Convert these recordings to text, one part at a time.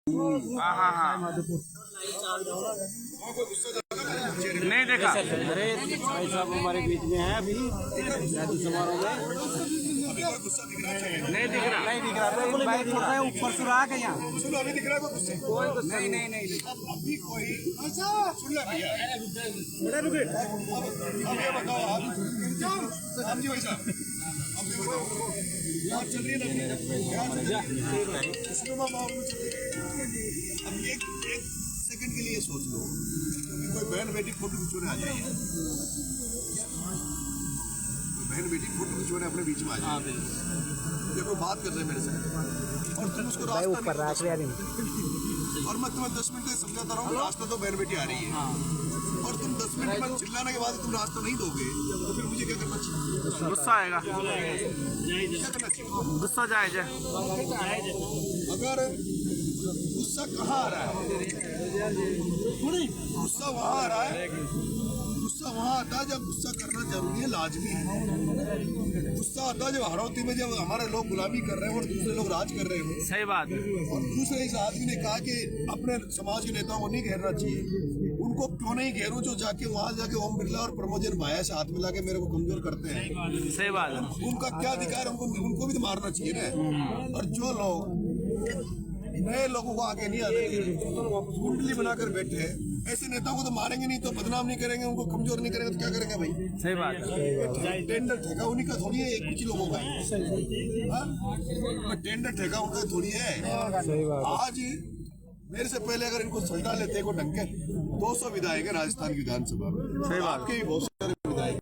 हाँ हाँ नहीं देखा। अरे भाई साहब हमारे बीच में है अभी समारोह में। नहीं दिख रहा भाई दिख रहा है ऊपर सुराग है यहाँ। अभी दिख रहा है कुछ कोई गुस्सा नहीं। अभी कोई अच्छा सुन ले भैया अब ये बताओ आप जी भाई साहब यहाँ चल रही है ना अब एक सेकंड के लिए सोच लो कोई बहन बेटी फोटो खिंचवाने आ जाए बहन बेटी फोटो खिंचवाने अपने बीच में आ जाए देखो बात कर रहे हैं मेरे से और तुम उसको रास्ता और मैं तुम्हें 10 मिनट से समझाता रहा हूँ रास्ता तो बहन बेटी आ रही है और तुम 10 मिनट बाद चिल्लाने के बाद तुम रास्ता नहीं दोगे तो फिर मुझे क्या करना चाहिए? गुस्सा आएगा। क्या करना चाहिए? गुस्सा जायज है। अगर गुस्सा कहाँ आ रहा है? गुस्सा वहाँ आ रहा है। गुस्सा वहाँ आता है जब गुस्सा करना जरूरी है, लाजमी है। गुस्सा आता है जब हरौती में जब हमारे लोग गुलामी कर रहे हैं और दूसरे लोग राज कर रहे हो। सही बात है। और दूसरे इस आदमी ने कहा कि अपने समाज के नेताओं को नहीं घेरना चाहिए। उनको क्यों नहीं घेरूं जो जाके वहाँ जाके ओम बिरला और प्रमोजन भाया से हाथ मिला के मेरे को कमजोर करते हैं। सही बात है। उनका क्या अधिकार है? उनको भी तो मारना चाहिए ना। और जो लोग नए लोगों को आगे नहीं आने कुंडली बनाकर बैठे हैं ऐसे नेताओं को तो मारेंगे नहीं तो बदनाम नहीं करेंगे, उनको कमजोर नहीं करेंगे तो क्या करेंगे भाई? सही बात है। टेंडर ठेका उन्हीं का थोड़ी है, कुछ लोगों का है। टेंडर ठेका उनका थोड़ी है। आज मेरे से पहले अगर इनको सल्टा लेते को ढंग के 200 विधायक है राजस्थान की विधानसभा में। सही बात। आपके भी बहुत सारे विधायक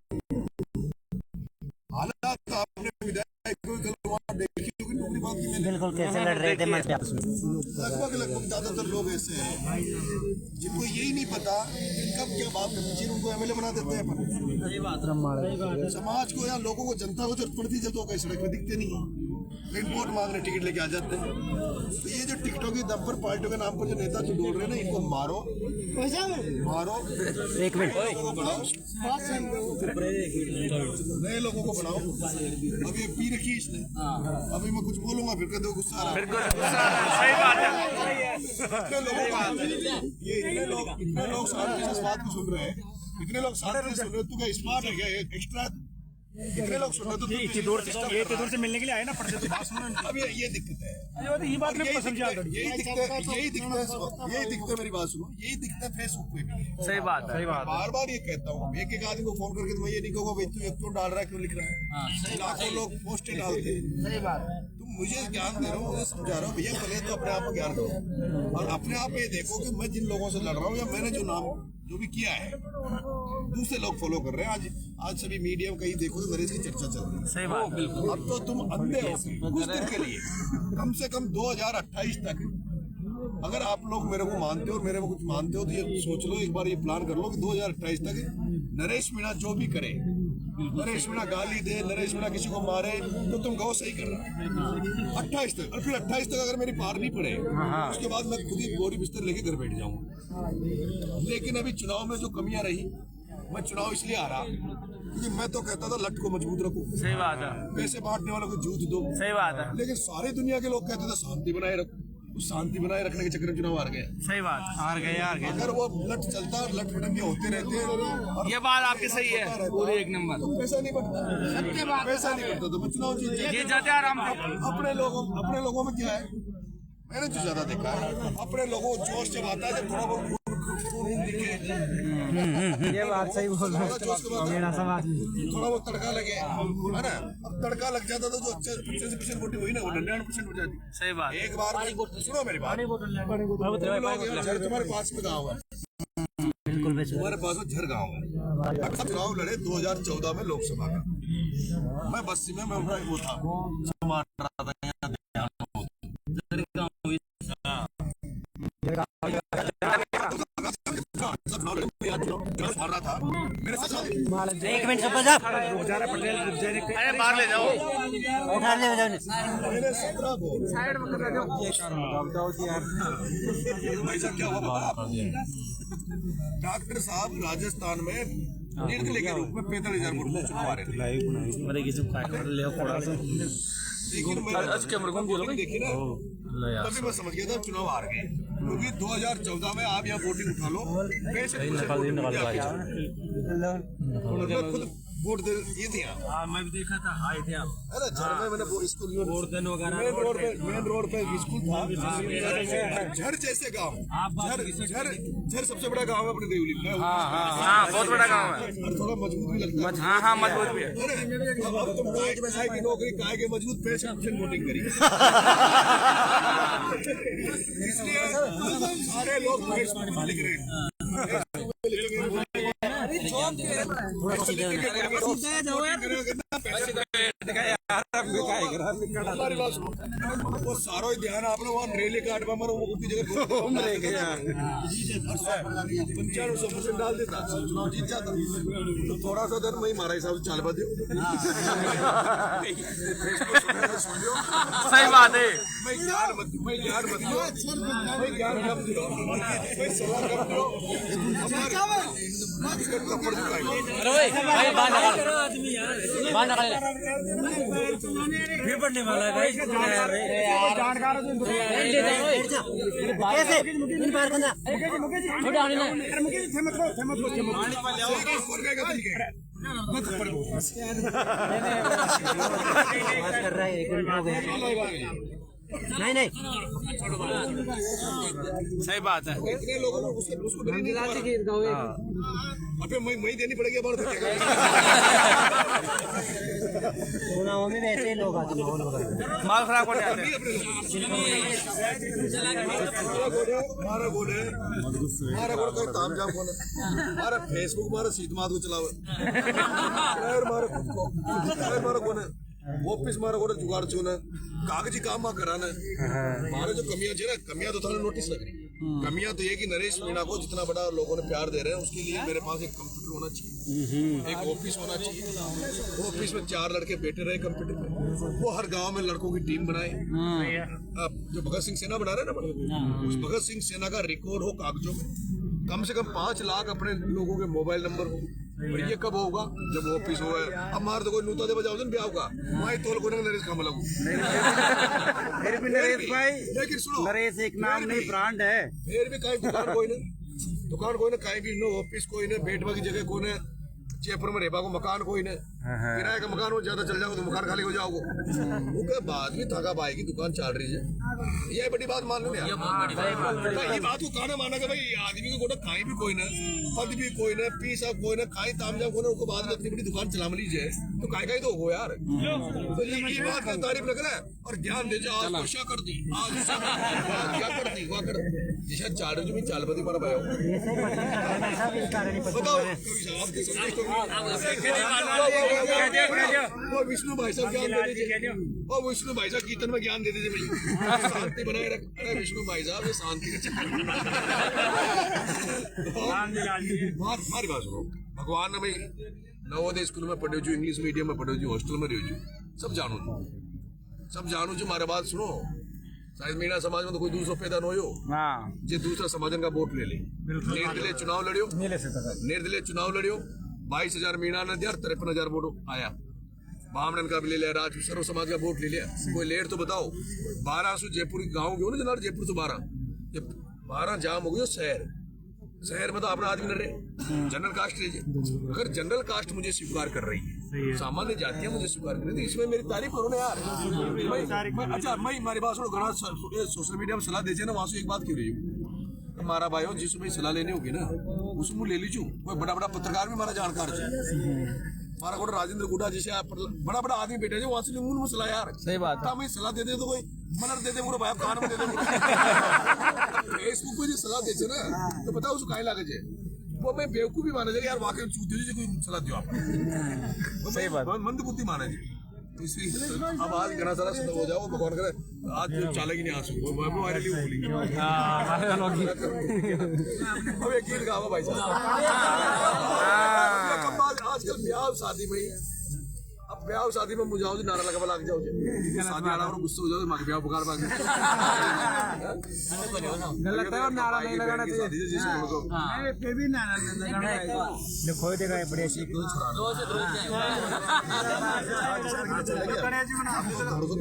हालात आपने विधायक देखी होगी नौकरी बात की बिल्कुल कैसे लड़ रहे थे मंच पे आपस में। लगभग ज्यादातर लोग ऐसे हैं जिनको यही नहीं पता कब क्या बात करनी चाहिए, उनको एमएलए बना देते हैं। समाज को या लोगों को जनता को जरूरत पड़ती है तो कहीं सड़क में दिखते नहीं है, लेकिन वोट मांगने टिकट लेके आ जाते हैं। तो ये जो टिकटों की दम पर पार्टियों के नाम पर जो नेता जो डोल रहे हैं ना, इनको मारो मारो। एक मिनट नए लोगों को बनाओ। अब ये पी रखी इसने, अभी मैं कुछ बोलूंगा फिर कहते हो गुस्सा आ रहा है। सही बात है। इतने लोग शांति से बात को सुन रहे हैं, इतने लोग शांति से सुन रहे हैं। तू क्या स्मार्ट है क्या? एक्स्ट्रा इतने लोग सुन रहे तो इतनी दूर से मिलने के लिए आए ना पढ़ते तो बात सुनो। अब ये दिक्कत है, ये बात यही दिखते मेरी बात सुनो, यही दिखता है फेसबुक पे भी। सही बात है। बार बार ये कहता हूँ, एक एक आदमी को फोन करके तो मैं ये नहीं कहूँगा भाई तू एक तो डाल रहा है क्यों लिख रहा है। लाखों लोग पोस्टें डालते हैं। सही बात है। तुम मुझे ज्ञान दे रहे हो, मुझे समझा रहा हूँ भैया पहले तो अपने आप को ज्ञान दो और अपने आप ये देखो कि मैं जिन लोगों से लड़ रहा हूँ या मैंने जो नाम जो भी किया है दूसरे लोग फॉलो कर रहे हैं। आज सभी मीडिया में कहीं देखो तो नरेश की चर्चा चल रही है। सही बात। बिल्कुल। अब तो तुम अंधे हो कुछ दिन के लिए, कम से कम 2028 तक अगर आप लोग मेरे को मानते हो और मेरे को कुछ मानते हो तो ये सोच लो, एक बार ये प्लान कर लो कि 2028 तक नरेश मीणा जो भी करे, नरेश मीणा गाली दे, नरेश मीणा किसी को मारे तो तुम कहो सही कर रहा है 28 तक। और फिर 28 तक अगर मेरी पार नहीं पड़े उसके बाद मैं खुद ही बोरी बिस्तर लेके घर बैठ जाऊंगा। लेकिन अभी चुनाव में जो कमियां रही, मैं चुनाव इसलिए आ रहा क्योंकि मैं तो कहता था लट को मजबूत रखो। सही बात है। पैसे बांटने वालों को जूत दो। सही बात है। लेकिन सारी दुनिया के लोग कहते थे शांति बनाए रखो, उस शांति बनाए रखने के चक्कर में चुनाव हार गए। सही बात। हार गए। अगर वो लट चलता और लट फटंगे होते रहते हैं, ये बात आपकी सही है पूरी एक नंबर। तो पैसा नहीं बढ़ता, पैसा नहीं बढ़ता तो मैं चुनाव जीत ये जाते आराम से। अपने लोगों में क्या है, मैंने जो ज्यादा देखा है अपने लोगों को जोश जब आता है जब थोड़ा बहुत ये बात सही बोल रहे हो। मेरा समाज थोड़ा बहुत तड़का लगे है ना, अब तड़का लग जाता था जो 85% वोटिंग हुई ना वो 99% हो जाती। सही बात। एक बार सुनो मेरी बात, तुम्हारे पास में गाँव है, तुम्हारे पास में झर गाँव है। चुनाव लड़े 2014 में लोकसभा का, मैं बस्ती में मैं वो था एक मिनट सब साहब बाहर ले जाओ, उठा ले जाओ। डॉक्टर साहब राजस्थान में निर्दलीय के रूप में 45,000 वोट चुनाव आ रहे थे। लेकिन मैं देखी ना तभी मैं समझ गया था चुनाव हार गए, क्योंकि 2014 में आप यहाँ वोटिंग उठा लो कैसे खुद वोट दे ये दिया। मैं भी देखा था, आए थे आप। अरे झर में मैंने स्कूल गोवर्धन वगैरह मेन रोड पे स्कूल था। झर जैसे गांव, झर सबसे बड़ा गांव है अपने देवली में। हाँ बहुत बड़ा गाँव है, थोड़ा मजबूत भी लगता है। हाँ हाँ मजबूत भी है। अब तुम काय की नौकरी काय के मजबूत पे से वोटिंग करी, इसलिए सारे लोग लिख रहे हैं। वो सारो ही ध्यान आप लोग रेली काट में मरो की जगह 95% डाल देता, चुनाव जीत जाता। तो थोड़ा सा दिन मैं मारा हिसाब से चाल बा दियो। सही बात है। मैं ज्ञान मत दियो, मैं ज्ञान कम दियो, मैं सलाह कम दियो। फिर पढ़ने वाला है नहीं सही बात है। इतने लोगों को उसको अबे मैं देनी पड़ेगी अब। चुनाव में वैसे ही लोग आते हैं, माल खराब होने आते हैं। मारा गोड़ का ताम जाम कोने मारा फेसबुक मारा सीधमात को चलावे मारा खुद को मारा कोने ऑफिस मारा कोने जुगाड़ चोने कागजी काम मा कराना। मारे जो कमियां है ना, कमियां तो थाने नोटिस लग रही। कमियां तो ये कि नरेश मीणा को जितना बड़ा लोगों ने प्यार दे रहे हैं, उसके लिए मेरे पास एक कंप्यूटर होना चाहिए, एक ऑफिस होना चाहिए। ऑफिस में 4 लड़के बैठे रहे कंप्यूटर पे, वो हर गांव में लड़कों की टीम बनाए। अब जो भगत सिंह सेना बना रहे ना, उस भगत सिंह सेना का रिकॉर्ड हो कागजों में, कम से कम 5 लाख अपने लोगों के मोबाइल नंबर हो। और ये कब होगा? जब ऑफिस हो। अब मार तो कोई नूता दे बजाओ दिन ब्याह का माई तोल को नरेश काम लगू। फिर भी नरेश भाई, लेकिन सुनो, नरेश एक नाम नहीं ब्रांड है। फिर भी कहीं दुकान कोई ना कहीं भी नो ऑफिस कोई ना बैठवा की जगह कोई ना, जयपुर में रेबा को मकान कोई ना, किराए का मकान हो ज्यादा चल जाओगे तो मकान खाली हो जाओगे। उसके बाद भी थका भाई की दुकान चल रही है, ये बड़ी बात मान लो यार। ये बात को कहना माना कि भाई आदमी को गोटा कहीं भी कोई ना, पद भी कोई ना, पीसा कोई ना, कहीं तामझाम कोई ना, उसके बाद में इतनी बड़ी दुकान चला लीजिए तो कहीं तो हो यार। तो ये बात की तारीफ लग रहा है और ध्यान दीजिए। आज वर्षा कर दी, आज क्या कर दी, वहाँ कर जिसे चार में चाल बदी मारा भाई बताओ वो विष्णु भाई साहब ज्ञान दे दीजिए, वो विष्णु भाई साहब कीर्तन में ज्ञान दे दीजिए भाई, शांति बनाए रख। अरे विष्णु भाई साहब ये शांति का चक्कर हमारी बात सुनो। भगवान ने भाई नवोदय स्कूल में पढ़े, जो इंग्लिश मीडियम में पढ़े, जो हॉस्टल में रहो, सब जानो जो मारे बात सुनो। शायद मीणा समाज में तो कोई दूसरा पैदा न हो, जो दूसरा समाजन का वोट ले निर्दलीय चुनाव लड़ियो 22,000 मीणा ने दिया, 53,000 वोट आया। ब्राह्मण का भी ले लिया, राज सर्व समाज का वोट ले लिया। कोई लेट तो बताओ। 1200 जयपुर गाँव गए ना जनाब, जयपुर से 12 जाम हो गए। शहर में तो अपना आदमी न रहे, जनरल कास्ट रही। अगर जनरल कास्ट मुझे स्वीकार कर रही है, सामान्य जातियां मुझे स्वीकार कर रही है, तो इसमें मेरी तारीफ करो ना यार। अच्छा मैं हमारी बात सुनो, घना सोशल मीडिया में सलाह दीजिए ना, वहां से एक बात क्यों रही हूँ हमारा भाई हो जिसमें सलाह लेनी होगी ना उसमें ले लीजिए। कोई बड़ा बड़ा पत्रकार भी हमारा जानकार है, हमारा को राजेंद्र गुडा जैसे बड़ा बड़ा आदमी बैठे वहां से उन सलाह यार। सही बात है। मैं सलाह दे दे तो कोई मनर दे दे मुझे भाई कान में दे दे। फेसबुक पे जो सलाह देते ना तो बताओ उसको काहे लागे जे वो मैं बेवकूफी माने जाए यार, वाकई चूते जी कोई सलाह दियो आप। सही बात, मंद बुद्धि माने जी। इसलिए अब आज घना सारा हो जाओ, भगवान करे आज जो चालेगी नहीं आंसू वो वायरली बोली। अब एक गीत गाओ भाई साहब। आजकल ब्याह शादी में अब ब्याह शादी में मुझाओ जी नारा लगा लाग जाओ जी शादी आड़ा और गुस्सा हो जाओ मां के ब्याह बुखार भाग गलत है और नारा नहीं लगाना चाहिए। चाहिए फिर भी नारा लगाना है। देखो देखा है बड़े सी कुछ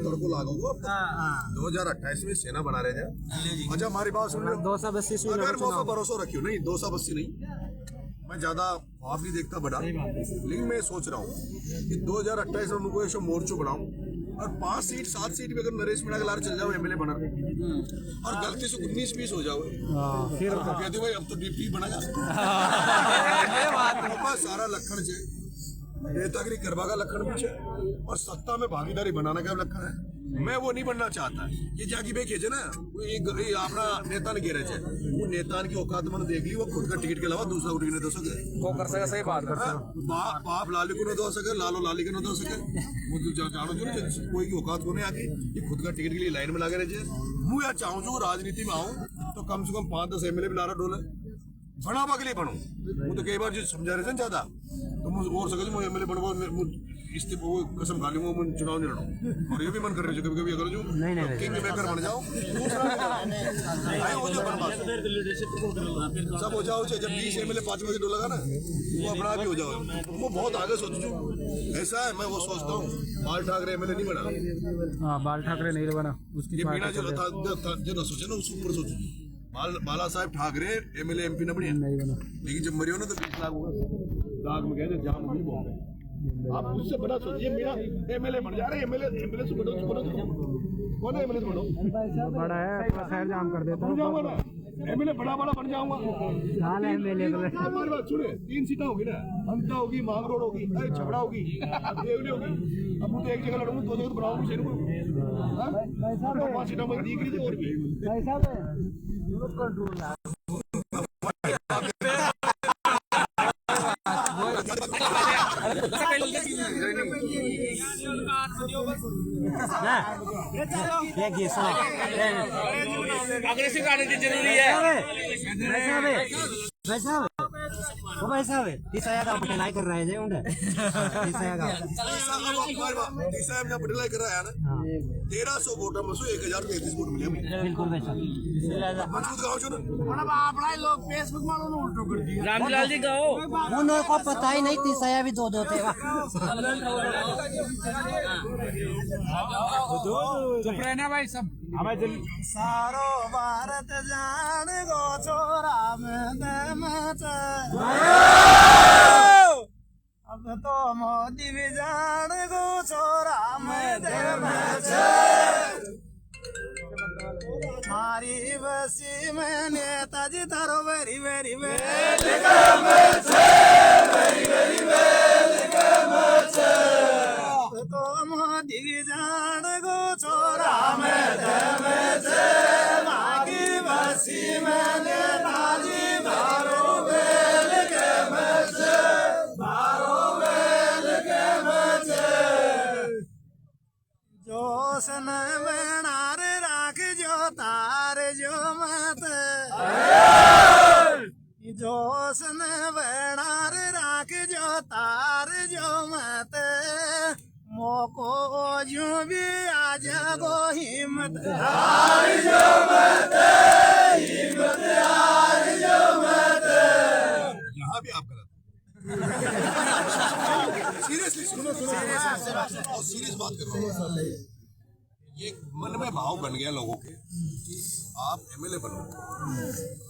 तड़को लागोगा 2028 में सेना बना रहे जाए। अच्छा हमारी बात सुन लो, 282 अगर मौका भरोसा रखियो नहीं 282 नहीं, मैं ज्यादा ख्वाब नहीं देखता बड़ा, लेकिन मैं सोच रहा हूँ कि 2028 में मुझको ऐसा मोर्चो बनाऊं और 5 सीट 7 सीट में अगर नरेश मीणा के लार चल जाओ एमएलए बना और गलती से 19-20 हो जाओ फिर कहते भाई अब तो डीपी बनेगा सारा लक्षण है नेतागिरी करवा का लक्षण भी है और सत्ता में भागीदारी बनाने का लक्षण है। मैं वो नहीं बनना चाहता। ये जाकी बे खेचे ना ये अपना नेता ने घेरे छे, वो नेता की औकात मैंने देख ली, वो खुद का टिकट के अलावा दूसरा उठ नहीं दो सके वो कर सके, सही बात कर सके। बाप लाली को न दो सके, लालो लाली को न दो सके, वो जानो जो कोई की औकात को नहीं आके ये खुद का टिकट के लिए लाइन में लगे रहे। मैं यार चाहूँ जो राजनीति में आऊँ तो कम से कम 5-10 एमएलए भी लारा डोले बनावा के लिए बनू। वो तो कई बार जो समझा रहे थे ज्यादा तो मुझे और सके मैं एमएलए बनवा इस्तीफा वो कसम खा लूंगा मैं चुनाव नहीं लड़ूं और ये भी मन कर रहे कभी कभी अगर जो किंग मेकर बन जाओ सब हो जाओ। जब 20 एमएलए 5 बजे डोलेगा ना वो अपना भी हो जाओ। वो बहुत आगे सोचो ऐसा है। मैं वो सोचता हूँ बाल ठाकरे एमएलए नहीं बना। हाँ बाल ठाकरे नहीं बना उसकी ये बिना जो ना सोचे ना उसके ऊपर सोचो। बाला साहब ठाकरे एमएलए एमपी न बढ़िया लेकिन जब मरियो ना तो 20 लाख हुआ दाग में कहते जाम नहीं बोल रहे। आप उससे बड़ा सोचिए मेरा एमएलए बन जा रहे एमएलए से बड़ो कौन है एमएलए से बड़ो बड़ा है पूरा शहर जाम कर देता बन जाऊंगा ना एमएलए बड़ा बन जाऊंगा। हमारी बात सुने 3 सीटें होगी ना अंता होगी मांगरोड होगी छबड़ा होगी देवली होगी। अब मुझे एक जगह लड़ूंगा 2 जगह तो बनाऊंगा शहर को 5 सीटें में दिख रही थी और भी अग्रेसिव राजनीति जरूरी है। भाई साहब तीसरा का पटेलाई कर रहे थे उन्हें तीसरा का साहब ने पटेलाई कर रहा है ना 1300 वोट में से 1033 वोट मिले बिल्कुल भाई साहब मजबूत गांव जो रामलाल जी गाओ उन्होंने को पता ही नहीं तीसरा भी 2-2 थे। चुप रहना भाई सब हमें सारो भारत जान गो छोरा में अब तो मोदी भी जान गो छोरा में मारी बसी में नेताजी तारो वेरी वेरी तो मोदी भी जान गो छोरा में मागी बसी में नेताजी तारो जोशन बनार राख जो तार जो मत जोशन बनार राख जो तार जो मत मोको जो भी आज गो हिम्मत हार जो मत हिम्मत हार जो मत यहाँ भी आप गलत सीरियसली सुनो और सीरियस बात कर रहा हूँ। ये मन में भाव बन गया लोगों के आप एमएलए बनो।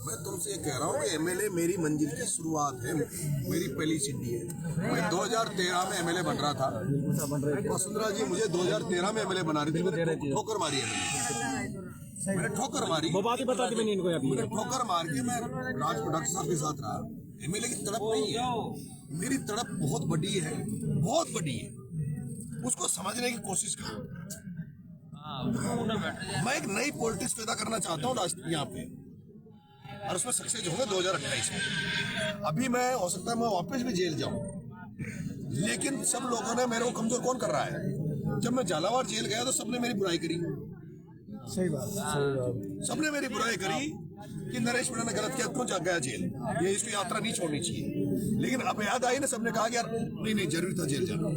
मैं तुमसे ये कह रहा हूँ कि एमएलए मेरी मंजिल की शुरुआत है, मेरी पहली सीढ़ी है। मैं 2013 में एमएलए बन रहा था। वसुंधरा जी मुझे 2013 में एमएलए बना रही थी, मैंने ठोकर मारी एमएलए मैंने ठोकर मारी वो बात ही बता दी मैंने इनको अभी ठोकर मार के मैं राज प्रोडक्ट साहब के साथ रहा। एमएलए की तड़प नहीं है, मेरी तड़प बहुत बड़ी है, बहुत बड़ी है। उसको समझने की कोशिश करो। मैं एक नई पॉलिटिक्स पैदा करना चाहता हूँ यहाँ पे और उसमें सक्सेस होंगे 2028 में। अभी मैं हो सकता है मैं वापस भी जेल जाऊं, लेकिन सब लोगों ने मेरे को कमजोर कौन कर रहा है। जब मैं झालावाड़ जेल गया तो सबने मेरी बुराई करी। सही बात सबने मेरी बुराई करी कि नरेश मीणा ने गलत किया, क्यों गया जेल, ये इसकी यात्रा नहीं छोड़नी चाहिए। लेकिन अब याद आई ना, सबने कहा कि यार नहीं जरूरी था जेल जाना।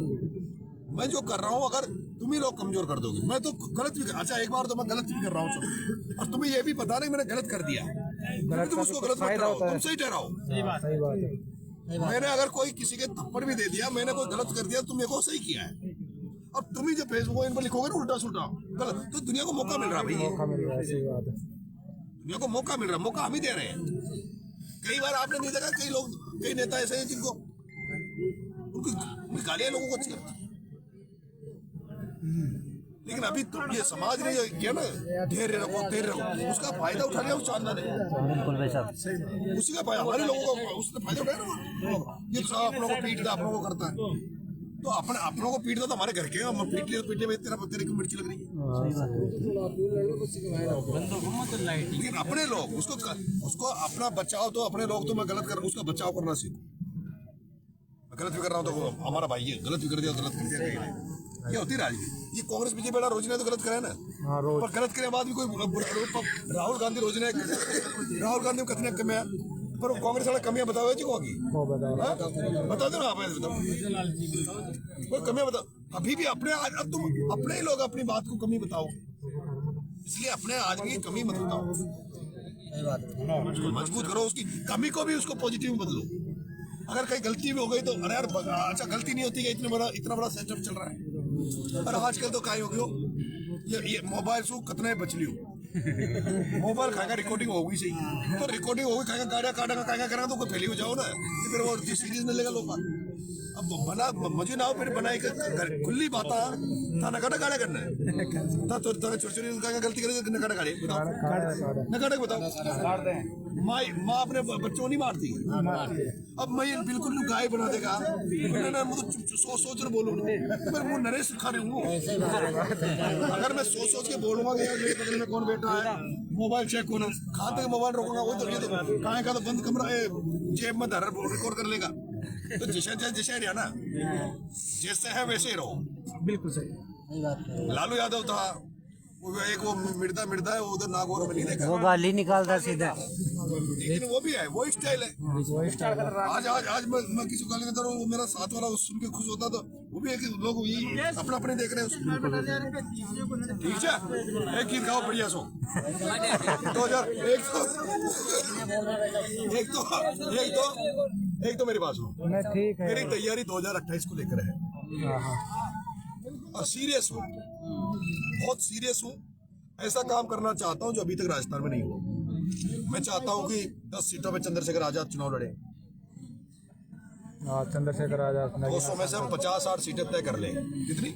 मैं जो कर रहा हूँ अगर तुम ही लोग कमजोर कर दोगे, मैं तो गलत भी अच्छा एक बार तो मैं गलत भी कर रहा हूँ चलो, और तुम्हें ये भी पता नहीं मैंने गलत कर दिया, तुम उसको गलत मत कराओ, तुम सही ठहराओ। मैंने अगर कोई किसी के थप्पड़ भी दे दिया, मैंने कोई गलत कर दिया, तुम मेरे को सही किया है, अब तुम ही जो फेसबुक इन पर लिखोगे ना उल्टा सुल्टा गलत, तो दुनिया को मौका मिल रहा है भाई, दुनिया को मौका मिल रहा है, मौका हम ही दे रहे हैं। कई बार आपने नहीं देखा कई लोग कई नेता ऐसे हैं जिनको उनकी गालियां लोगों को अच्छी लगती, लेकिन अभी तो ये समाज ने किया ना धैर्य रखो, उसका फायदा उठा लिया उस चांदा ने, उसी का फायदा हमारे लोगों को उसने फायदा उठाया ना, ये तो अपनों को पीटता अपनों को करता है, तो अपनों को पीटता तो हमारे घर के हम पीट लिए, पीटने में तेरे को मिर्ची लग रही है, लेकिन अपने लोग उसको अपना बचाओ, तो अपने लोग तो मैं गलत कर उसका बचाव करना सीखो, मैं गलत भी कर रहा हूँ तो हमारा भाई है, गलत भी कर दिया गलत कर दिया, ये होती राजनीति। ये कांग्रेस बीजेपी वाला रोज ने तो गलत करे ना, पर गलत करने के बाद भी कोई राहुल गांधी रोज ने राहुल गांधी में कितने कमियां, पर कांग्रेस वाला कमियां बताओ जी को बता दो ना आप, कोई कमियां बताओ अभी भी अपने, तुम अपने ही लोग अपनी बात को कमी बताओ, इसलिए अपने आज की कमी मत बताओ, मजबूत करो उसकी कमी को भी, उसको पॉजिटिव में बदलो। अगर कहीं गलती भी हो गई तो अरे यार अच्छा गलती नहीं होती है, इतना बड़ा सेटअप चल रहा है, और आजकल तो काय हो गयो ये मोबाइल से कितने बच लियो, मोबाइल खाएगा रिकॉर्डिंग होगी सही, तो रिकॉर्डिंग होगी खाएगा गाड़िया काटेगा करेगा तो कोई फैली हो जाओ ना, तो फिर वो सीरीज में लेगा लोग, अब बना मुझे ना फिर बनाई खुली बात नकाटा गाड़े करना है, छोटी गलती करेगी नकाटा गाड़ी बताओ, नकाटा बताओ, माँ अपने बच्चों नहीं मारती, अब मैं बिल्कुल गाय बना देगा, सोच रहे बोलूँ मैं वो नरेश खा रही हूँ, अगर मैं सोच के बोलूंगा कि मेरे बगल में कौन बैठा है, मोबाइल चेक होना, कहाँ तक मोबाइल रोकूंगा, वो तो ये तो कहाँ का तो बंद कमरा जेब में धर रिकॉर्ड कर लेगा, तो जैसे हरियाणा जैसे है वैसे ही रहो, बिल्कुल सही। लालू यादव था वो मिर्दा है, वो उधर नागौर में नहीं देखा, वो गाली निकालता सीधा, लेकिन वो भी है, वो स्टाइल है। आज मैं किसी को गाली नहीं दे रहा हूँ, मेरा साथ वाला सुन के खुश होता, तो वो भी है कि लोग अपना अपने देख रहे हैं, ठीक है। एक गीत गाओ बढ़िया सो 2001 एक तो मेरी बात सुनो, मेरी तैयारी 2028 को लेकर है, और सीरियस हूँ, बहुत सीरियस हूँ, ऐसा काम करना चाहता हूँ जो अभी तक राजस्थान में नहीं हुआ। मैं चाहता हूँ कि 10 सीटों पे चंद्रशेखर आजाद चुनाव लड़े, चंद्रशेखर आजाद 200 में से हम 50-60 सीटें तय कर ले, कितनी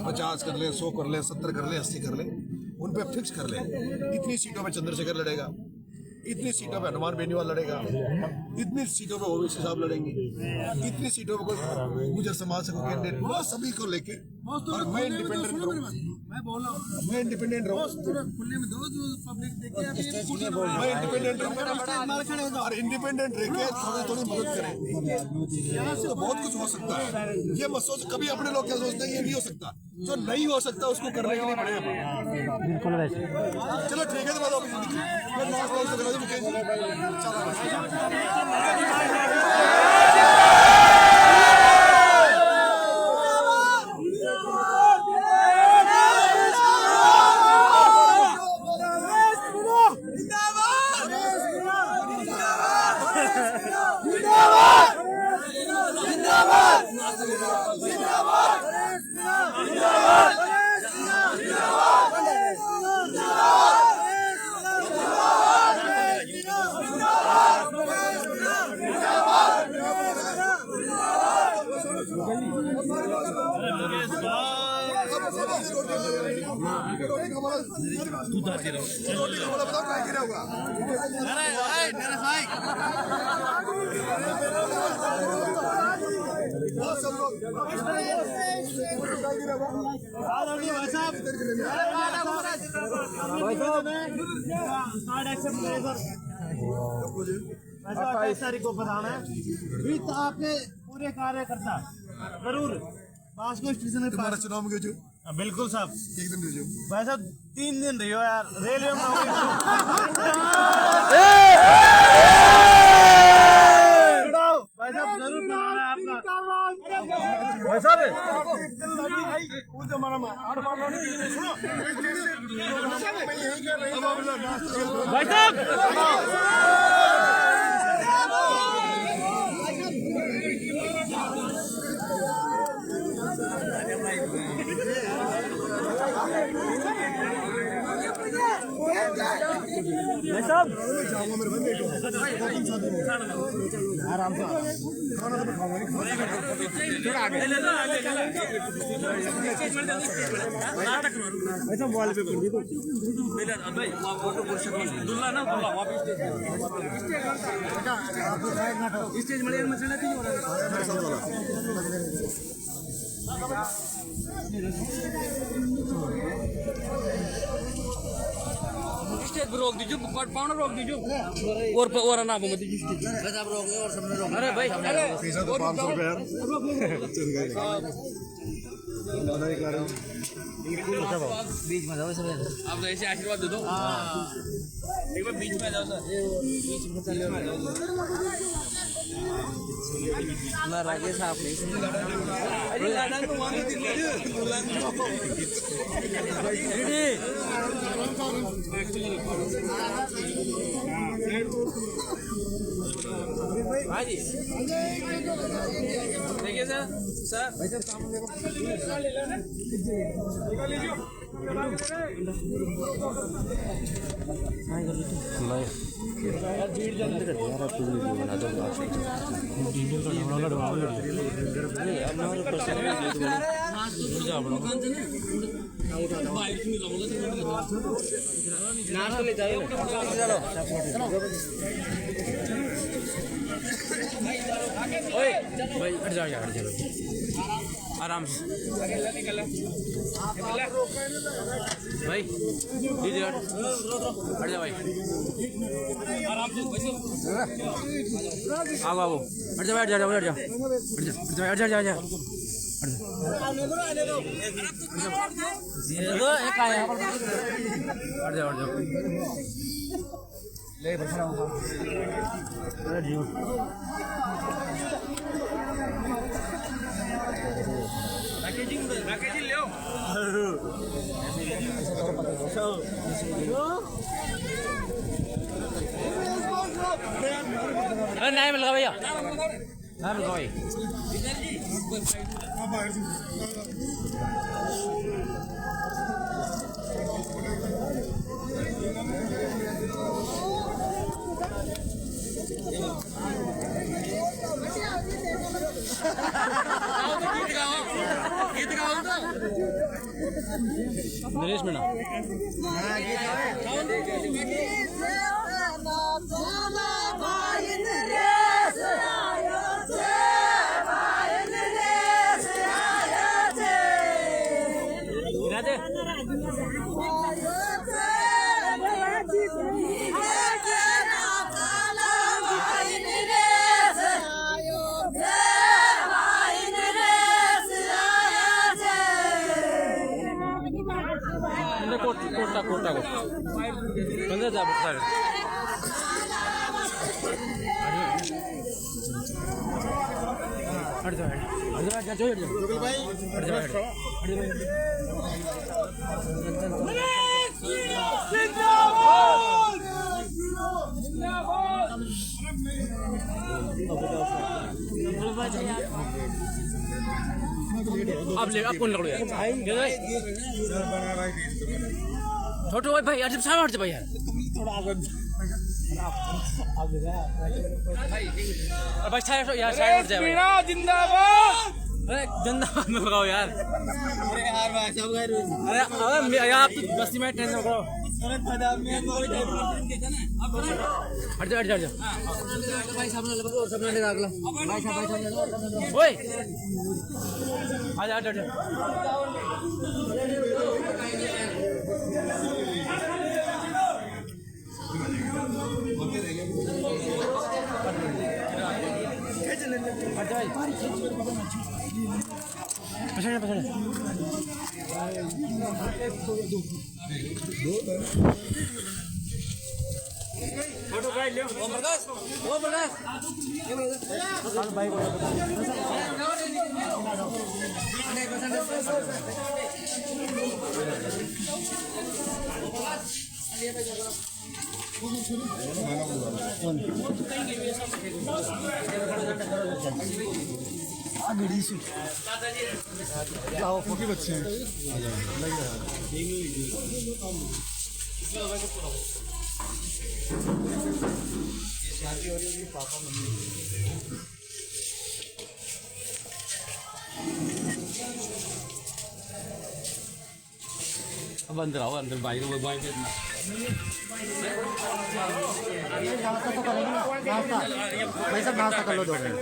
50 कर ले, 100 कर ले, 70 कर ले, 80 कर ले, उन पे फिक्स कर ले, इतनी सीटों पे चंद्रशेखर लड़ेगा, इतनी सीटों पे हनुमान बेनीवाल लड़ेगा, इतनी सीटों पे ओवैसी साहब लड़ेंगे, इतनी सीटों पे गुजर समाज से कोई कैंडिडेट, वो सभी को लेके, और मैं इंडिपेंडेंट रहूं, मैं इंडिपेंडेंट रहूं, मैं इंडिपेंडेंट रहूं, और इंडिपेंडेंट रह के थोड़ी मदद करें, तो बहुत कुछ हो सकता है। ये मत सोच कभी अपने लोग क्या सोचते हैं ये नहीं हो सकता, जो नहीं हो सकता उसको करने के लिए बड़े बिल्कुल वैसे। चलो ठीक है, तो तारीख को बताना है आपके पूरे कार्यकर्ता जरूर बास्को स्टेशन में तुम्हारा चुनाव में गए, बिल्कुल साहब, एक दिन रहो भाई साहब 3 दिन रही हो यार, रेलवे में भाई साहब जरूर बनाना है आपका, भाई साहब भाई साहब आराम से ऐसा बॉल पे कर दी तो स्टेज स्टेज पर रोक दीजिए पाउंडर रोक दीजिए और ना मत दीजिए बस आप रोक और सबने रोक अरे भाई फीस तो 500 रुपये यार बीच में जाओ सब आप तो ऐसे आशीर्वाद दे दो एक बार बीच में जाओ सर बीच में चले ना राकेश आप नहीं अरे दादा को वहां भाई जी देखिए सर भाई साहब सामने भाई हट जाओ यार आराम से भाई दीदी हट जाओ भाई आराम से आओ आओ हट जाओ हट जाओ हट जाओ हट जाओ हट जाओ ले बैठा पैकेजिंग ले अरे नहीं मिल भैया नहीं मिल भाई गीत गाओ नरेश मीणा कोटा को 15,000 रुपये हट जाओ अब ले आप कौन लड़ो यार छोटो भाई यार जब सामने हट जा भाई यार थोड़ा आगे भाई साइड यार साइड हट जा भाई जिंदाबाद अरे जिंदाबाद में लगाओ यार अरे यार भाई सब गए अरे यार आप तो बस्ती में ट्रेन में करो हट जा भाई सामने लगा और सामने लगा अगला भाई साहब ओए आजा आजा फोटो भाई ले ओ प्रकाश भाई को अब अंदर आओ, अंदर बाइक में नाश्ता तो करेंगे ना, नाश्ता भाई साहब नाश्ता कर लो 2 मिनट।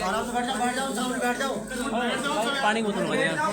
आराम से बैठ जाओ, सामने बैठ जाओ। पानी बोतल बैठ जाओ।